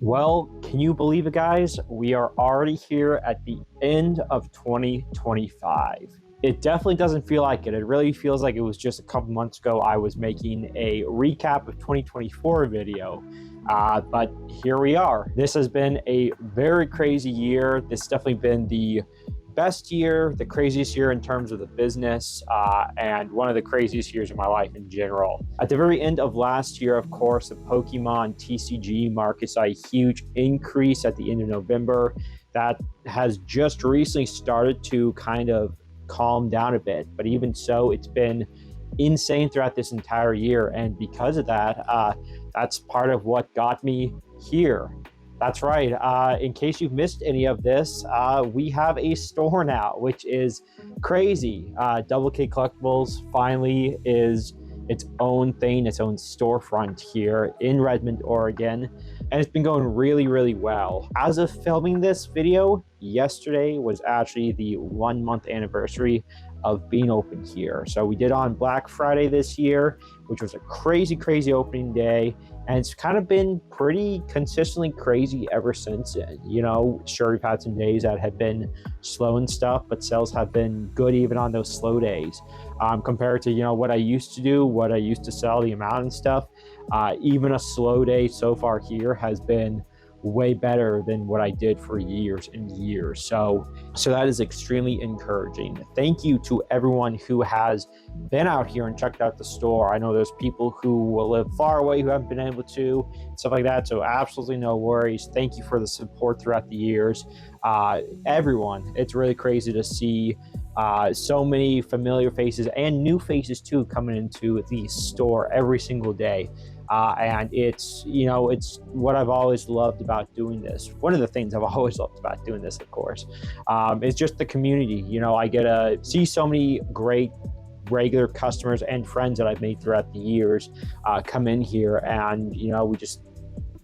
Well, can you believe it, guys? We are already here at the end of 2025. It definitely doesn't feel like it. It really feels like it was just a couple months ago I was making a recap of 2024 video. But here we are. This has been a very crazy year. This has definitely been the best year, the craziest year in terms of the business, and one of the craziest years of my life in general. At the very end of last year, of course, the Pokemon TCG market saw a huge increase at the end of November. That has just recently started to kind of calm down a bit, but even so, it's been insane throughout this entire year. And because of that, that's part of what got me here. That's right. In case you've missed any of this, we have a store now, which is crazy. Double K Collectibles finally is its own thing, its own storefront here in Redmond, Oregon. And it's been going really, really well. As of filming this video, yesterday was actually the 1 month anniversary of being open here. So we did on Black Friday this year, which was a crazy, crazy opening day. And it's kind of been pretty consistently crazy ever since then. You know, sure, we've had some days that have been slow and stuff, but sales have been good even on those slow days. Compared to, you know, what I used to do, what I used to sell, the amount and stuff, even a slow day so far here has been way better than what I did for years and years. So that is extremely encouraging. Thank you to everyone who has been out here and checked out the store. I know there's people who will live far away who haven't been able to, stuff like that. So absolutely no worries. Thank you for the support throughout the years. Everyone, it's really crazy to see so many familiar faces and new faces too coming into the store every single day. And it's, you know, it's what I've always loved about doing this. One of the things I've always loved about doing this, of course, is just the community. You know, I get to see so many great regular customers and friends that I've made throughout the years come in here, and, you know, we just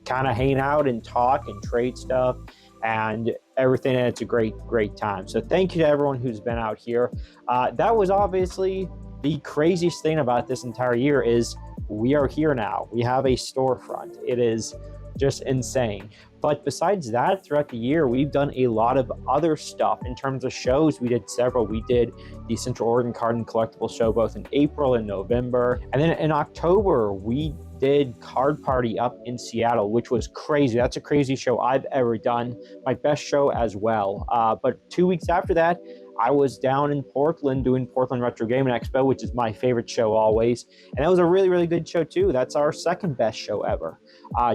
kind of hang out and talk and trade stuff and everything, and it's a great time. So thank you to everyone who's been out here. That was obviously the craziest thing about this entire year is we are here now. We have a storefront. It is just insane. But besides that, throughout the year, we've done a lot of other stuff in terms of shows. We did several. We did the Central Oregon Card and Collectible Show both in April and November. And then in October, we did Card Party up in Seattle, which was crazy. That's a crazy show I've ever done. My best show as well. But 2 weeks after that, I was down in Portland doing Portland Retro Gaming Expo, which is my favorite show always. And that was a really, really good show too. That's our second best show ever.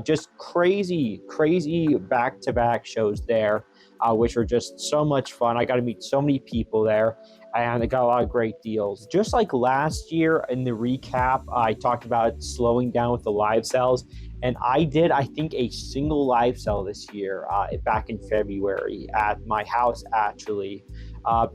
Just crazy back-to-back shows there, which were just so much fun. I got to meet so many people there, and I got a lot of great deals. Just like last year in the recap, I talked about slowing down with the live sales. And I did, I think, a single live sale this year back in February at my house, actually.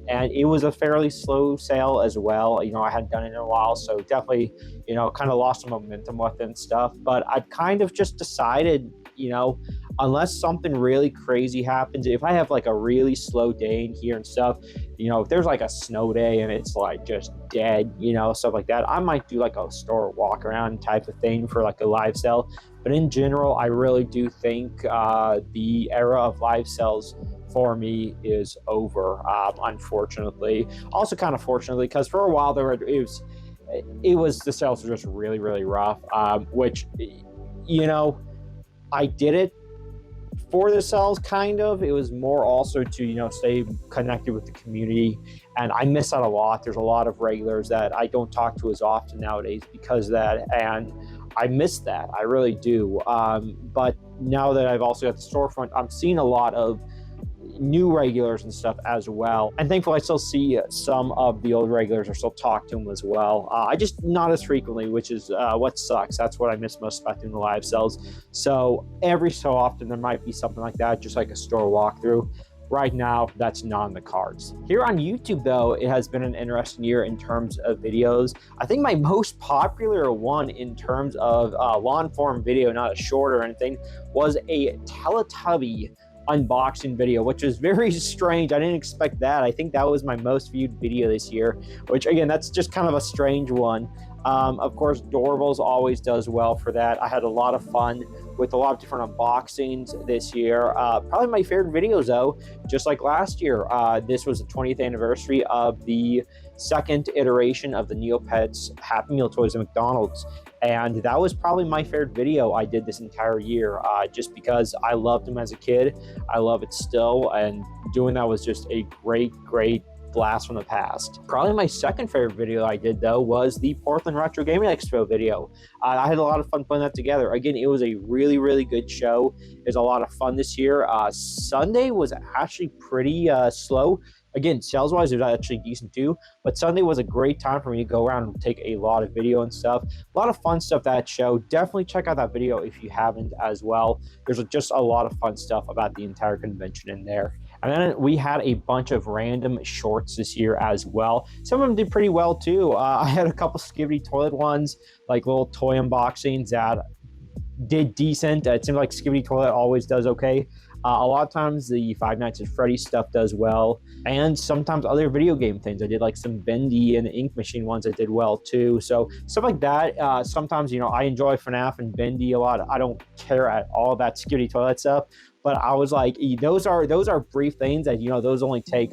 And it was a fairly slow sale as well. You know, I hadn't done it in a while, so definitely, you know, kind of lost some momentum with it and stuff. But I've kind of just decided, you know, unless something really crazy happens, if I have like a really slow day in here and stuff, you know, if there's like a snow day and it's like just dead, you know, stuff like that, I might do like a store walk around type of thing for like a live sale. But in general, I really do think the era of live sales for me is over, unfortunately. Also kind of fortunately, because for a while it was the sales were just really, really rough, which, you know, I did it for the sales, kind of. It was more also to, you know, stay connected with the community, and I miss out a lot. There's a lot of regulars that I don't talk to as often nowadays because of that, and I miss that. I really do. But now that I've also got the storefront, I'm seeing a lot of new regulars and stuff as well, and thankfully I still see some of the old regulars. I still talk to them as well. I just not as frequently, which is what sucks. That's what I miss most about doing the live sales. So every so often there might be something like that, just like a store walkthrough. Right now, that's not in the cards. Here on YouTube, though, it has been an interesting year in terms of videos. I think my most popular one in terms of long-form video, not a short or anything, was a Teletubby unboxing video, which was very strange. I didn't expect that. I think that was my most viewed video this year, which again, that's just kind of a strange one. Of course, Doorables always does well for that. I had a lot of fun with a lot of different unboxings this year. Probably my favorite videos, though, just like last year, this was the 20th anniversary of the second iteration of the Neopets Happy Meal toys at McDonald's. And that was probably my favorite video I did this entire year, just because I loved them as a kid. I love it still, and doing that was just a great blast from the past. Probably my second favorite video I did, though, was the Portland Retro Gaming Expo video. I had a lot of fun putting that together. Again, it was a really good show. It was a lot of fun this year. Sunday was actually pretty slow. Again, sales-wise, it was actually decent too, but Sunday was a great time for me to go around and take a lot of video and stuff. A lot of fun stuff that show. Definitely check out that video if you haven't as well. There's just a lot of fun stuff about the entire convention in there. And then we had a bunch of random shorts this year as well. Some of them did pretty well too. I had a couple Skibidi Toilet ones, like little toy unboxings that did decent. It seems like Skibidi Toilet always does okay. A lot of times the Five Nights at Freddy's stuff does well, and sometimes other video game things. I did like some Bendy and the Ink Machine ones that did well too. So stuff like that. Sometimes, you know, I enjoy FNAF and Bendy a lot. I don't care at all about Skibidi Toilet stuff, but I was like, those are brief things that, you know, those only take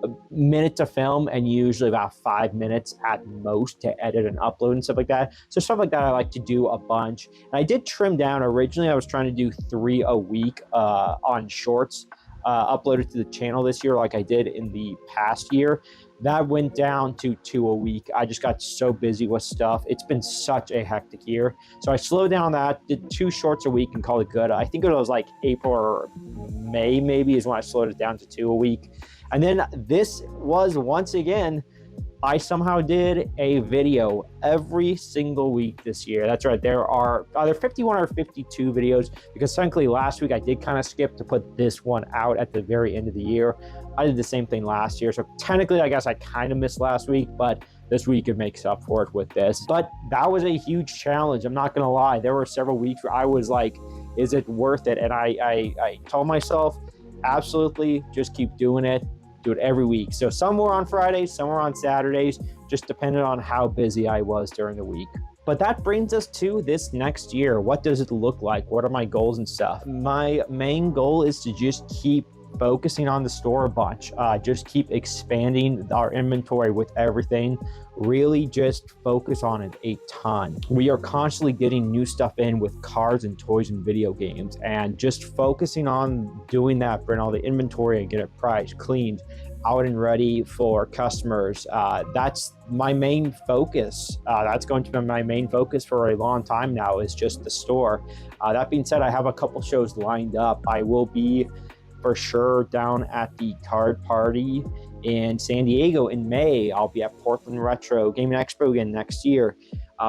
a minute to film and usually about 5 minutes at most to edit and upload and stuff like that. So stuff like that I like to do a bunch. And I did trim down. Originally I was trying to do 3 a week on shorts uploaded to the channel this year like I did in the past year. That went down to 2 a week. I just got so busy with stuff. It's been such a hectic year. So I slowed down that, did 2 shorts a week and called it good. I think it was like April or May maybe is when I slowed it down to 2 a week. And then this was, once again, I somehow did a video every single week this year. That's right. There are either 51 or 52 videos, because technically last week I did kind of skip to put this one out at the very end of the year. I did the same thing last year. So technically, I guess I kind of missed last week, but this week it makes up for it with this. But that was a huge challenge. I'm not going to lie. There were several weeks where I was like, is it worth it? And I told myself, absolutely, just keep doing it. Do it every week. So some were on Fridays, some were on Saturdays, just depended on how busy I was during the week. But that brings us to this next year. What does it look like? What are my goals and stuff? My main goal is to just keep focusing on the store a bunch, just keep expanding our inventory with everything. Really just focus on it a ton. We are constantly getting new stuff in with cards and toys and video games, and just focusing on doing that, bring all the inventory and get it priced, cleaned, out and ready for customers. That's my main focus. That's going to be my main focus for a long time now, is just the store. That being said, I have a couple shows lined up. I will be for sure down at the card party in San Diego in May. I'll be at Portland Retro Gaming Expo again next year.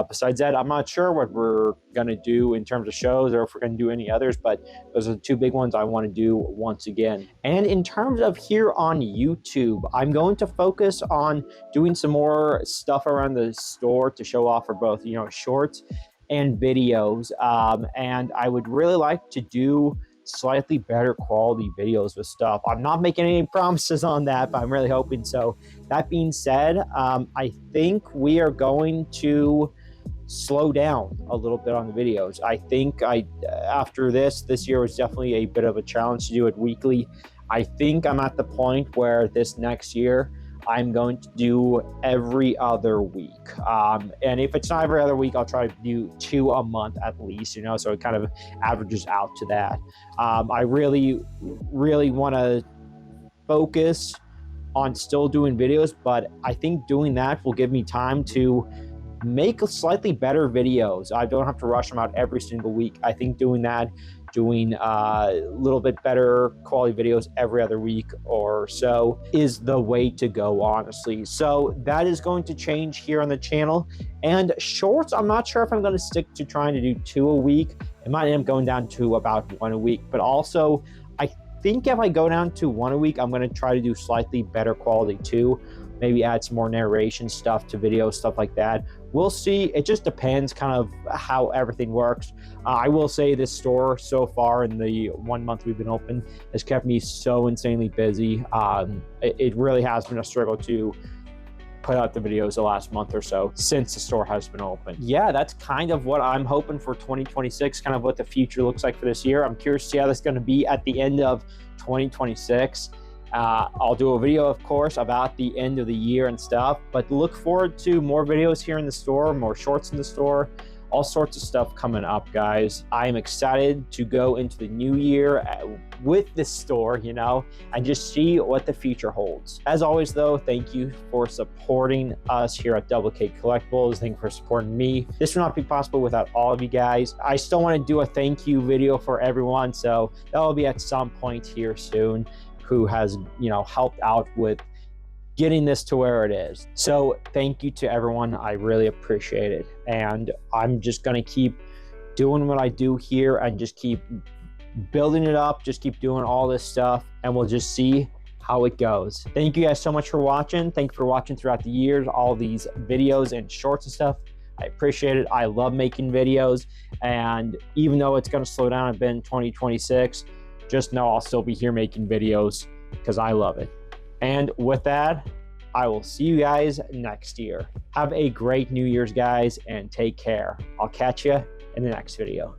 Besides that, I'm not sure what we're going to do in terms of shows, or if we're going to do any others, but those are the 2 big ones I want to do once again. And in terms of here on YouTube, I'm going to focus on doing some more stuff around the store to show off for both, you know, shorts and videos. And I would really like to do slightly better quality videos with stuff. I'm not making any promises on that, but I'm really hoping so. That being said, I think we are going to slow down a little bit on the videos. I think after this year was definitely a bit of a challenge to do it weekly. I think I'm at the point where this next year I'm going to do every other week. And if it's not every other week, I'll try to do 2 a month at least, you know, so it kind of averages out to that. I really want to focus on still doing videos, but I think doing that will give me time to make slightly better videos. I don't have to rush them out every single week. I think doing a little bit better quality videos every other week or so is the way to go, honestly. So that is going to change here on the channel. And shorts, I'm not sure if I'm going to stick to trying to do 2 a week. It might end up going down to about 1 a week, but also I think if I go down to 1 a week, I'm going to try to do slightly better quality too. Maybe add some more narration stuff to videos, stuff like that. We'll see. It just depends kind of how everything works. I will say this store so far in the 1 month we've been open has kept me so insanely busy. It really has been a struggle to put out the videos the last month or so since the store has been open. Yeah, that's kind of what I'm hoping for 2026, kind of what the future looks like for this year. I'm curious to see how this is going to be at the end of 2026. I'll do a video, of course, about the end of the year and stuff, but look forward to more videos here in the store, more shorts in the store, all sorts of stuff coming up, guys. I am excited to go into the new year with this store, you know, and just see what the future holds. As always, though, thank you for supporting us here at Double K Collectibles. Thank you for supporting me. This would not be possible without all of you guys. I still want to do a thank you video for everyone, so that will be at some point here soon, who has, you know, helped out with getting this to where it is. So thank you to everyone. I really appreciate it. And I'm just gonna keep doing what I do here and just keep building it up, just keep doing all this stuff, and we'll just see how it goes. Thank you guys so much for watching. Thank you for watching throughout the years, all these videos and shorts and stuff. I appreciate it. I love making videos. And even though it's gonna slow down a bit in 2026, just know I'll still be here making videos because I love it. And with that, I will see you guys next year. Have a great New Year's, guys, and take care. I'll catch you in the next video.